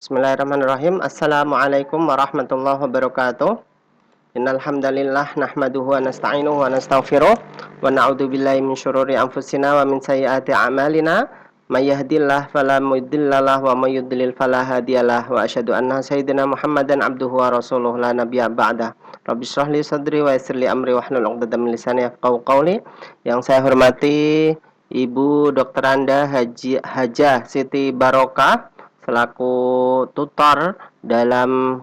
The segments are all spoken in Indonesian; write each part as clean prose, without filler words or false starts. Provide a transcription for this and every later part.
Bismillahirrahmanirrahim. Assalamualaikum warahmatullahi wabarakatuh. Innal hamdalillah nahmaduhu wa nasta'inuhu wa nastaghfiruh wa na'udzu billahi min syururi anfusina wa min sayyiati a'malina. May yahdihillahu fala mudhillalah wa may yudlil fala hadiyalah wa asyhadu anna sayyidina Muhammadan abduhu wa rasuluhu la nabiyya ba'dah. Rabbi shrah li sadri wa yassir li amri wahlul 'uqdatam min lisani yafqahu qawli. Yang saya hormati Ibu Dr. Anda Hajah Siti Barokah selaku tutor dalam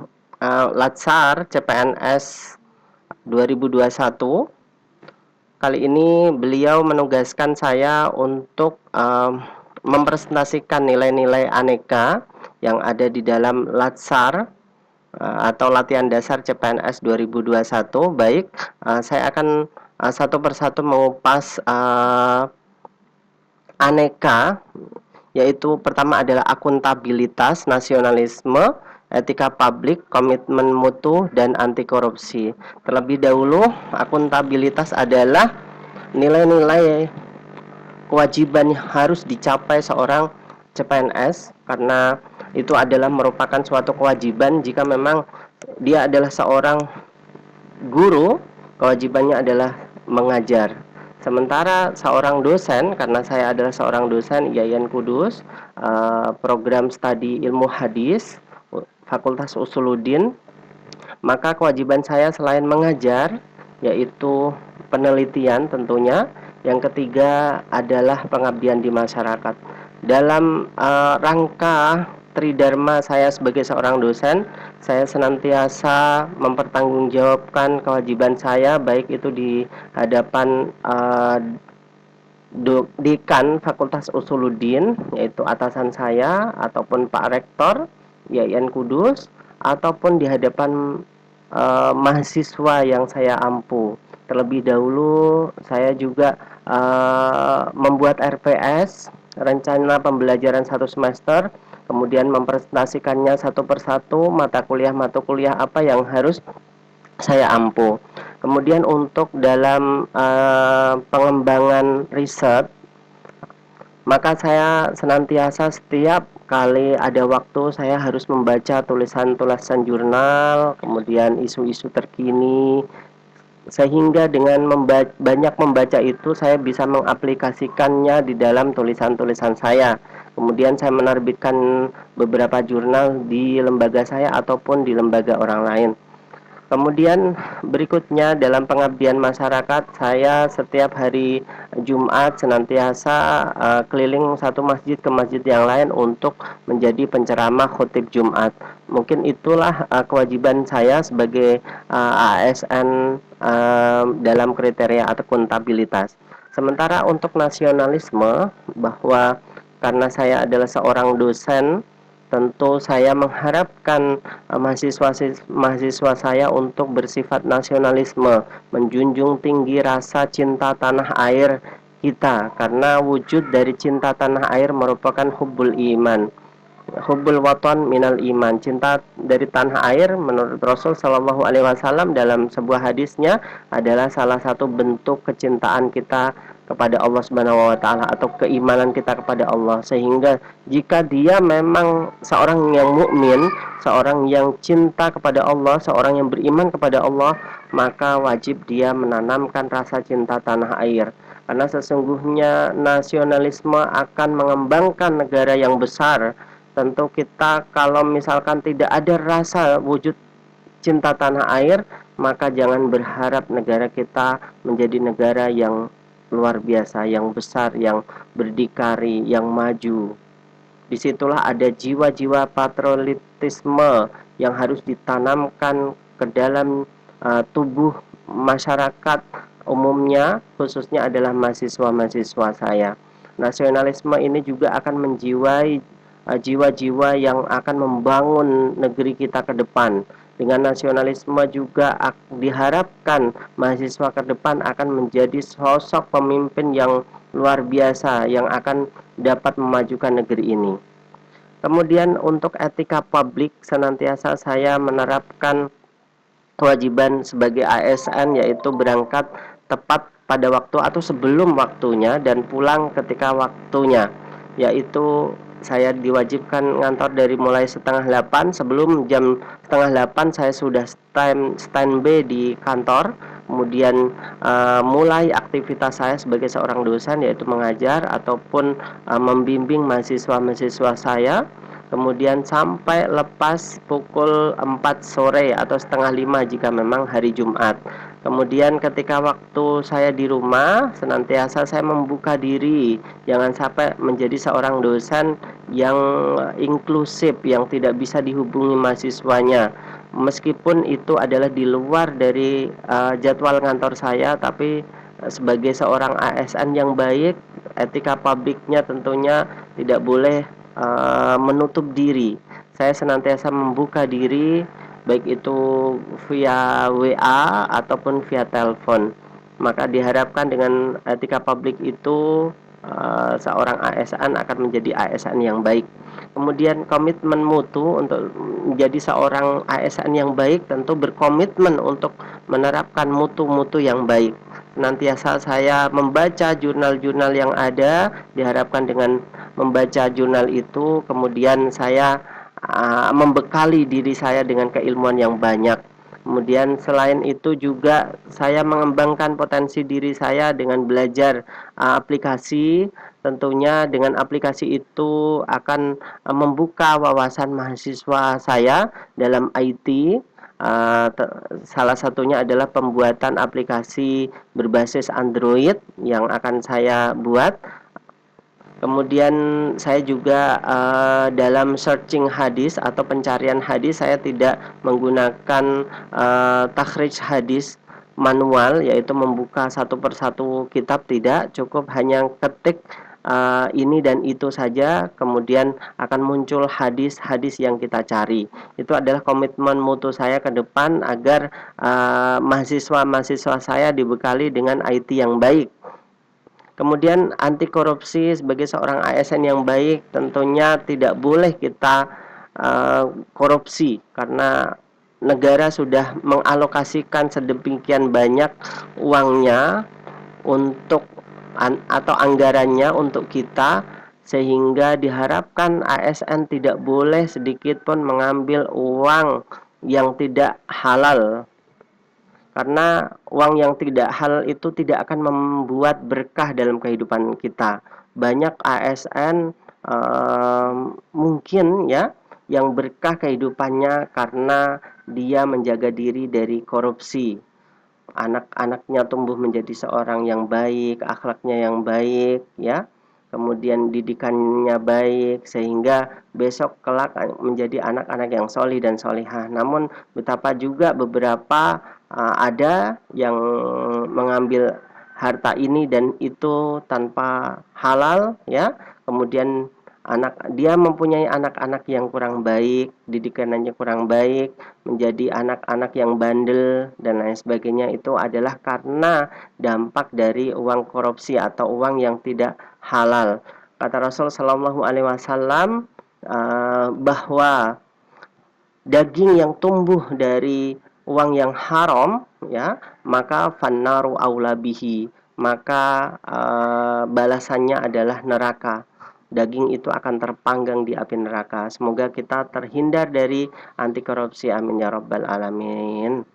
Latsar CPNS 2021. Kali ini beliau menugaskan saya untuk mempresentasikan nilai-nilai aneka yang ada di dalam Latsar atau latihan dasar CPNS 2021. Baik, saya akan satu persatu mengupas aneka, yaitu pertama adalah akuntabilitas, nasionalisme, etika publik, komitmen mutu, dan anti korupsi. Terlebih dahulu, akuntabilitas adalah nilai-nilai kewajiban yang harus dicapai seorang CPNS, karena itu adalah merupakan suatu kewajiban jika memang dia adalah seorang guru, kewajibannya adalah mengajar. Sementara seorang dosen, karena saya adalah seorang dosen IAIN Kudus, program studi ilmu hadis, Fakultas Usuluddin, maka kewajiban saya selain mengajar, yaitu penelitian tentunya. Yang ketiga adalah pengabdian di masyarakat. Dalam rangka tridharma saya sebagai seorang dosen, saya senantiasa mempertanggungjawabkan kewajiban saya, baik itu di hadapan dekan Fakultas Usuluddin, yaitu atasan saya, ataupun Pak Rektor IAIN Kudus, ataupun di hadapan mahasiswa yang saya ampu. Terlebih dahulu saya juga membuat RPS, rencana pembelajaran 1 semester, kemudian mempresentasikannya satu persatu mata kuliah apa yang harus saya ampu. Kemudian untuk dalam pengembangan riset, maka saya senantiasa setiap kali ada waktu saya harus membaca tulisan-tulisan jurnal, kemudian isu-isu terkini, sehingga dengan banyak membaca itu saya bisa mengaplikasikannya di dalam tulisan-tulisan saya. Kemudian saya menerbitkan beberapa jurnal di lembaga saya ataupun di lembaga orang lain. Kemudian berikutnya dalam pengabdian masyarakat, saya setiap hari Jumat senantiasa keliling satu masjid ke masjid yang lain untuk menjadi penceramah khotib Jumat. Mungkin itulah kewajiban saya sebagai ASN dalam kriteria akuntabilitas. Sementara untuk nasionalisme, bahwa karena saya adalah seorang dosen, tentu saya mengharapkan mahasiswa saya untuk bersifat nasionalisme, menjunjung tinggi rasa cinta tanah air kita, karena wujud dari cinta tanah air merupakan hubbul iman. Hubbul waton minal iman, cinta dari tanah air menurut Rasul Shallallahu Alaihi Wasallam dalam sebuah hadisnya adalah salah satu bentuk kecintaan kita kepada Allah Subhanahu Wa Taala, atau keimanan kita kepada Allah. Sehingga jika dia memang seorang yang mukmin, seorang yang cinta kepada Allah, seorang yang beriman kepada Allah, maka wajib dia menanamkan rasa cinta tanah air. Karena sesungguhnya nasionalisme akan mengembangkan negara yang besar. Tentu kita kalau misalkan tidak ada rasa wujud cinta tanah air, maka jangan berharap negara kita menjadi negara yang luar biasa, yang besar, yang berdikari, yang maju. Disitulah ada jiwa-jiwa patriotisme yang harus ditanamkan ke dalam tubuh masyarakat umumnya, khususnya adalah mahasiswa-mahasiswa saya. Nasionalisme ini juga akan menjiwai jiwa-jiwa yang akan membangun negeri kita ke depan. Dengan nasionalisme juga diharapkan mahasiswa ke depan akan menjadi sosok pemimpin yang luar biasa yang akan dapat memajukan negeri ini. Kemudian untuk etika publik, senantiasa saya menerapkan kewajiban sebagai ASN, yaitu berangkat tepat pada waktu atau sebelum waktunya dan pulang ketika waktunya, yaitu saya diwajibkan ngantor dari mulai setengah 8. Sebelum jam setengah 8 saya sudah standby di kantor. Kemudian mulai aktivitas saya sebagai seorang dosen, yaitu mengajar ataupun membimbing mahasiswa-mahasiswa saya. Kemudian sampai lepas pukul 4 sore atau setengah 5 jika memang hari Jumat. Kemudian ketika waktu saya di rumah, senantiasa saya membuka diri, jangan sampai menjadi seorang dosen yang inklusif, yang tidak bisa dihubungi mahasiswanya. Meskipun itu adalah di luar dari jadwal kantor saya, tapi sebagai seorang ASN yang baik, etika publiknya tentunya tidak boleh menutup diri. Saya senantiasa membuka diri, baik itu via WA ataupun via telepon. Maka diharapkan dengan etika publik itu seorang ASN akan menjadi ASN yang baik. Kemudian komitmen mutu untuk menjadi seorang ASN yang baik tentu berkomitmen untuk menerapkan mutu-mutu yang baik. Senantiasa saya membaca jurnal-jurnal yang ada, diharapkan dengan membaca jurnal itu kemudian saya membekali diri saya dengan keilmuan yang banyak. Kemudian selain itu juga saya mengembangkan potensi diri saya dengan belajar aplikasi. Tentunya dengan aplikasi itu akan membuka wawasan mahasiswa saya dalam IT. Salah satunya adalah pembuatan aplikasi berbasis Android yang akan saya buat. Kemudian saya juga dalam searching hadis atau pencarian hadis, saya tidak menggunakan takhrij hadis manual, yaitu membuka satu persatu kitab, tidak, cukup hanya ketik ini dan itu saja, kemudian akan muncul hadis-hadis yang kita cari. Itu adalah komitmen mutu saya ke depan agar mahasiswa-mahasiswa saya dibekali dengan IT yang baik. Kemudian anti korupsi, sebagai seorang ASN yang baik tentunya tidak boleh kita korupsi, karena negara sudah mengalokasikan sedemikian banyak uangnya untuk atau anggarannya untuk kita, sehingga diharapkan ASN tidak boleh sedikit pun mengambil uang yang tidak halal, karena uang yang tidak halal itu tidak akan membuat berkah dalam kehidupan kita. Banyak ASN mungkin ya yang berkah kehidupannya karena dia menjaga diri dari korupsi. Anak-anaknya tumbuh menjadi seorang yang baik, akhlaknya yang baik, ya. Kemudian didikannya baik, sehingga besok kelak menjadi anak-anak yang solih dan solihah. Namun betapa juga beberapa ada yang mengambil harta ini dan itu tanpa halal, ya. Kemudian dia mempunyai anak-anak yang kurang baik, didikannya kurang baik, menjadi anak-anak yang bandel dan lain sebagainya. Itu adalah karena dampak dari uang korupsi atau uang yang tidak halal. Kata Rasul Shallallahu Alaihi Wasallam bahwa daging yang tumbuh dari uang yang haram, ya, maka fannaru aulabihi, maka balasannya adalah neraka. Daging itu akan terpanggang di api neraka. Semoga kita terhindar dari anti korupsi, amin ya rabbal alamin.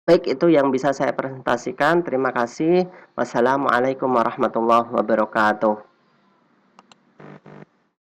Baik, itu yang bisa saya presentasikan. Terima kasih. Wassalamualaikum warahmatullahi wabarakatuh.